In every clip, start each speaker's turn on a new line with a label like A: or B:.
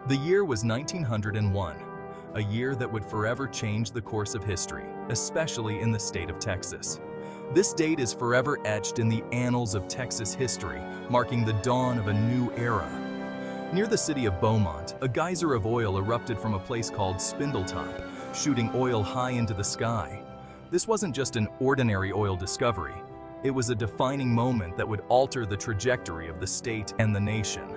A: The year was 1901, a year that would forever change the course of history, especially in the state of Texas. This date is forever etched in the annals of Texas history, marking the dawn of a new era. Near the city of Beaumont, a geyser of oil erupted from a place called Spindletop, shooting oil high into the sky. This wasn't just an ordinary oil discovery. It was a defining moment that would alter the trajectory of the state and the nation.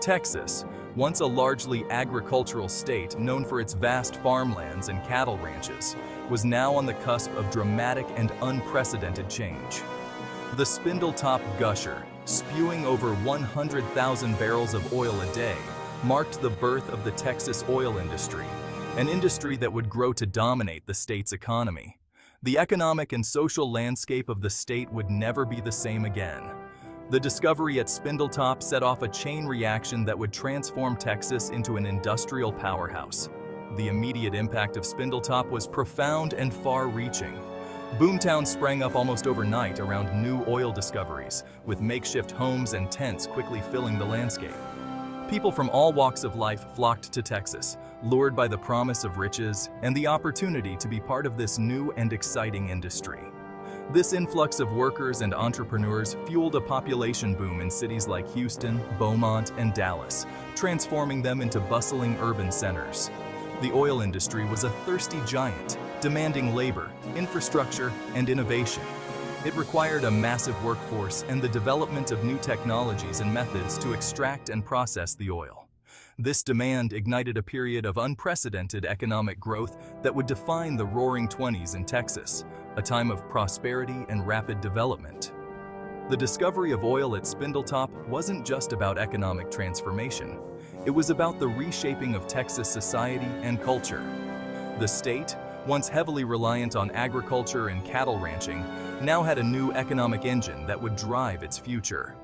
A: Texas, once a largely agricultural state known for its vast farmlands and cattle ranches, was now on the cusp of dramatic and unprecedented change. The Spindletop gusher, spewing over 100,000 barrels of oil a day, marked the birth of the Texas oil industry, an industry that would grow to dominate the state's economy. The economic and social landscape of the state would never be the same again. The discovery at Spindletop set off a chain reaction that would transform Texas into an industrial powerhouse. The immediate impact of Spindletop was profound and far-reaching. Boomtown sprang up almost overnight around new oil discoveries, with makeshift homes and tents quickly filling the landscape. People from all walks of life flocked to Texas, lured by the promise of riches and the opportunity to be part of this new and exciting industry. This influx of workers and entrepreneurs fueled a population boom in cities like Houston, Beaumont, and Dallas, transforming them into bustling urban centers. The oil industry was a thirsty giant, demanding labor, infrastructure, and innovation. It required a massive workforce and the development of new technologies and methods to extract and process the oil. This demand ignited a period of unprecedented economic growth that would define the Roaring Twenties in Texas, a time of prosperity and rapid development. The discovery of oil at Spindletop wasn't just about economic transformation. It was about the reshaping of Texas society and culture. The state, once heavily reliant on agriculture and cattle ranching, now had a new economic engine that would drive its future.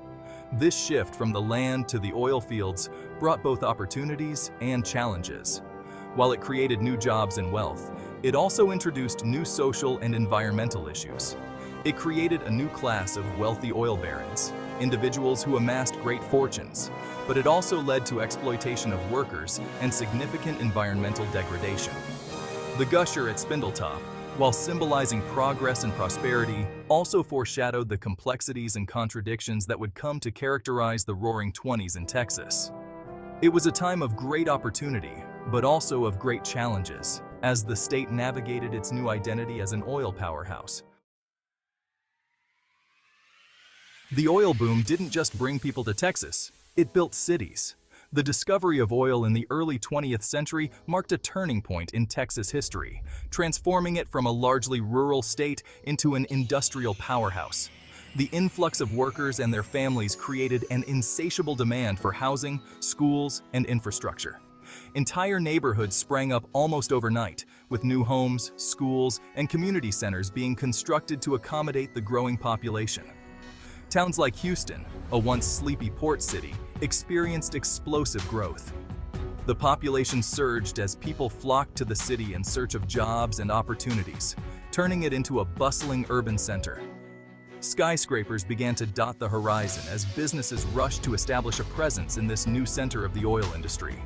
A: This shift from the land to the oil fields brought both opportunities and challenges. While it created new jobs and wealth, it also introduced new social and environmental issues. It created a new class of wealthy oil barons, individuals who amassed great fortunes, but it also led to exploitation of workers and significant environmental degradation. The gusher at Spindletop, while symbolizing progress and prosperity, also foreshadowed the complexities and contradictions that would come to characterize the Roaring Twenties in Texas. It was a time of great opportunity, but also of great challenges, as the state navigated its new identity as an oil powerhouse. The oil boom didn't just bring people to Texas, it built cities. The discovery of oil in the early 20th century marked a turning point in Texas history, transforming it from a largely rural state into an industrial powerhouse. The influx of workers and their families created an insatiable demand for housing, schools, and infrastructure. Entire neighborhoods sprang up almost overnight, with new homes, schools, and community centers being constructed to accommodate the growing population. Towns like Houston, a once sleepy port city, experienced explosive growth. The population surged as people flocked to the city in search of jobs and opportunities, turning it into a bustling urban center. Skyscrapers began to dot the horizon as businesses rushed to establish a presence in this new center of the oil industry.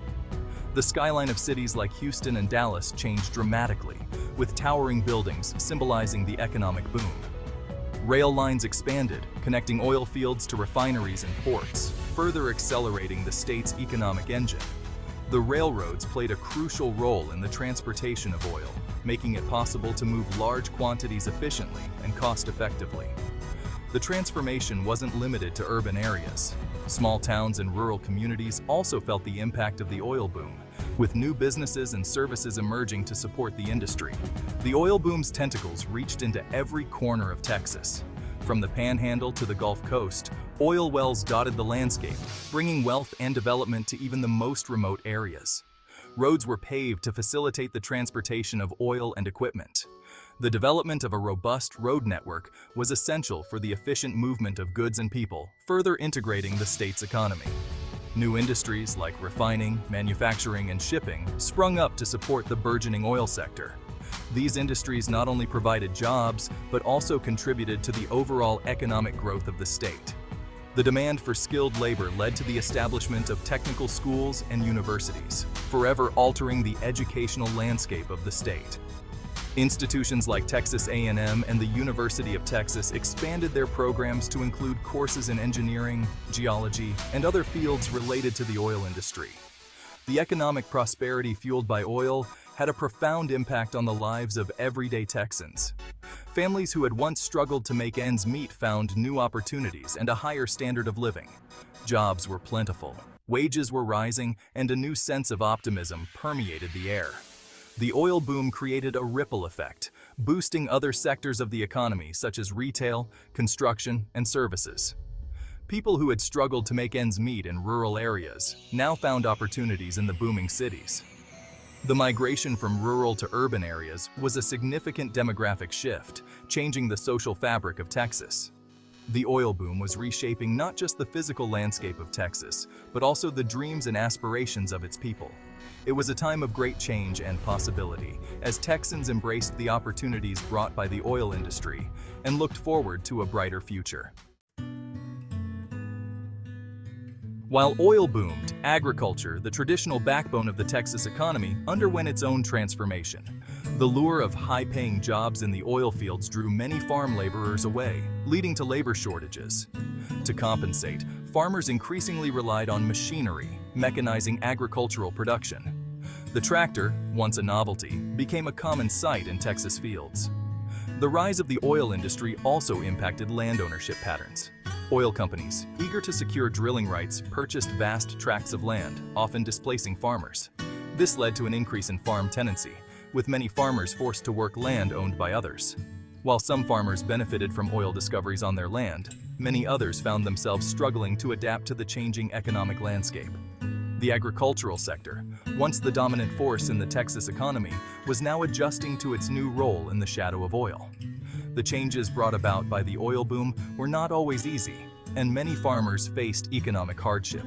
A: The skyline of cities like Houston and Dallas changed dramatically, with towering buildings symbolizing the economic boom. Rail lines expanded, connecting oil fields to refineries and ports, further accelerating the state's economic engine. The railroads played a crucial role in the transportation of oil, making it possible to move large quantities efficiently and cost-effectively. The transformation wasn't limited to urban areas. Small towns and rural communities also felt the impact of the oil boom, with new businesses and services emerging to support the industry. The oil boom's tentacles reached into every corner of Texas. From the Panhandle to the Gulf Coast, oil wells dotted the landscape, bringing wealth and development to even the most remote areas. Roads were paved to facilitate the transportation of oil and equipment. The development of a robust road network was essential for the efficient movement of goods and people, further integrating the state's economy. New industries like refining, manufacturing, and shipping sprung up to support the burgeoning oil sector. These industries not only provided jobs, but also contributed to the overall economic growth of the state. The demand for skilled labor led to the establishment of technical schools and universities, forever altering the educational landscape of the state. Institutions like Texas A&M and the University of Texas expanded their programs to include courses in engineering, geology, and other fields related to the oil industry. The economic prosperity fueled by oil had a profound impact on the lives of everyday Texans. Families who had once struggled to make ends meet found new opportunities and a higher standard of living. Jobs were plentiful, wages were rising, and a new sense of optimism permeated the air. The oil boom created a ripple effect, boosting other sectors of the economy such as retail, construction, and services. People who had struggled to make ends meet in rural areas now found opportunities in the booming cities. The migration from rural to urban areas was a significant demographic shift, changing the social fabric of Texas. The oil boom was reshaping not just the physical landscape of Texas, but also the dreams and aspirations of its people. It was a time of great change and possibility, as Texans embraced the opportunities brought by the oil industry and looked forward to a brighter future. While oil boomed, agriculture, the traditional backbone of the Texas economy, underwent its own transformation. The lure of high-paying jobs in the oil fields drew many farm laborers away, leading to labor shortages. To compensate, farmers increasingly relied on machinery, mechanizing agricultural production. The tractor, once a novelty, became a common sight in Texas fields. The rise of the oil industry also impacted land ownership patterns. Oil companies, eager to secure drilling rights, purchased vast tracts of land, often displacing farmers. This led to an increase in farm tenancy, with many farmers forced to work land owned by others. While some farmers benefited from oil discoveries on their land, many others found themselves struggling to adapt to the changing economic landscape. The agricultural sector, once the dominant force in the Texas economy, was now adjusting to its new role in the shadow of oil. The changes brought about by the oil boom were not always easy, and many farmers faced economic hardship.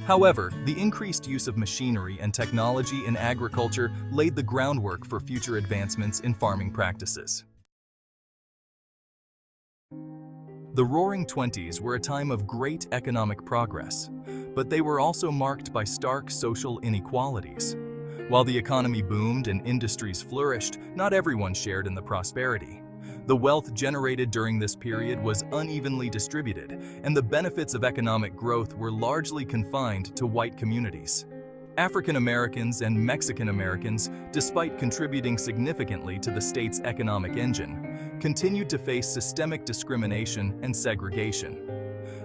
A: However, the increased use of machinery and technology in agriculture laid the groundwork for future advancements in farming practices. The Roaring Twenties were a time of great economic progress, but they were also marked by stark social inequalities. While the economy boomed and industries flourished, not everyone shared in the prosperity. The wealth generated during this period was unevenly distributed, and the benefits of economic growth were largely confined to white communities. African Americans and Mexican Americans, despite contributing significantly to the state's economic engine, continued to face systemic discrimination and segregation.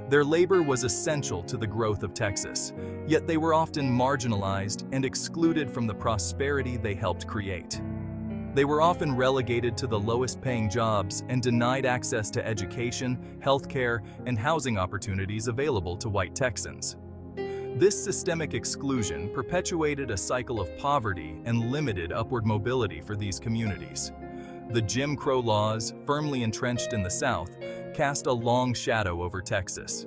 A: Their labor was essential to the growth of Texas, yet they were often marginalized and excluded from the prosperity they helped create. They were often relegated to the lowest-paying jobs and denied access to education, healthcare, and housing opportunities available to white Texans. This systemic exclusion perpetuated a cycle of poverty and limited upward mobility for these communities. The Jim Crow laws, firmly entrenched in the South, cast a long shadow over Texas.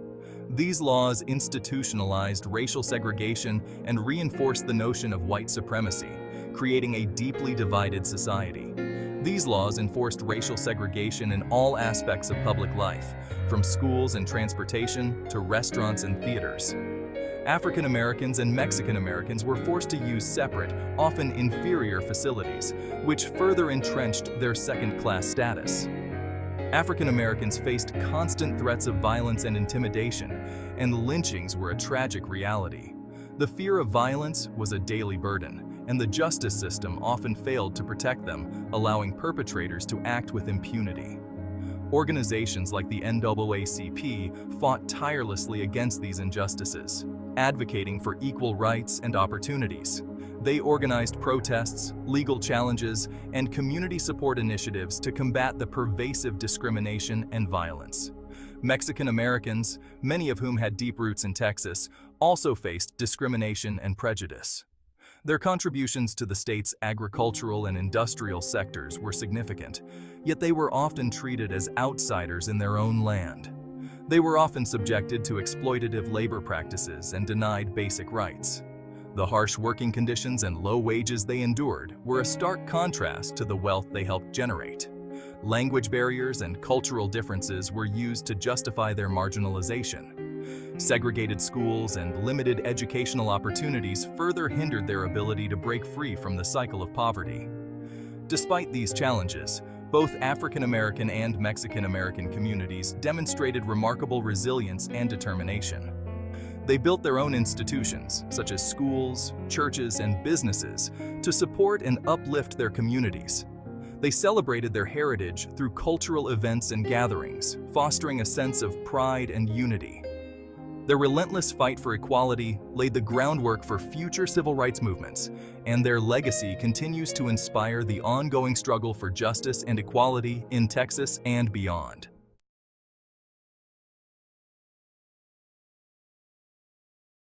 A: These laws institutionalized racial segregation and reinforced the notion of white supremacy, creating a deeply divided society. These laws enforced racial segregation in all aspects of public life, from schools and transportation to restaurants and theaters. African Americans and Mexican Americans were forced to use separate, often inferior facilities, which further entrenched their second-class status. African Americans faced constant threats of violence and intimidation, and lynchings were a tragic reality. The fear of violence was a daily burden, and the justice system often failed to protect them, allowing perpetrators to act with impunity. Organizations like the NAACP fought tirelessly against these injustices, advocating for equal rights and opportunities. They organized protests, legal challenges, and community support initiatives to combat the pervasive discrimination and violence. Mexican Americans, many of whom had deep roots in Texas, also faced discrimination and prejudice. Their contributions to the state's agricultural and industrial sectors were significant, yet they were often treated as outsiders in their own land. They were often subjected to exploitative labor practices and denied basic rights. The harsh working conditions and low wages they endured were a stark contrast to the wealth they helped generate. Language barriers and cultural differences were used to justify their marginalization. Segregated schools and limited educational opportunities further hindered their ability to break free from the cycle of poverty. Despite these challenges, both African American and Mexican American communities demonstrated remarkable resilience and determination. They built their own institutions, such as schools, churches, and businesses, to support and uplift their communities. They celebrated their heritage through cultural events and gatherings, fostering a sense of pride and unity. Their relentless fight for equality laid the groundwork for future civil rights movements, and their legacy continues to inspire the ongoing struggle for justice and equality in Texas and beyond.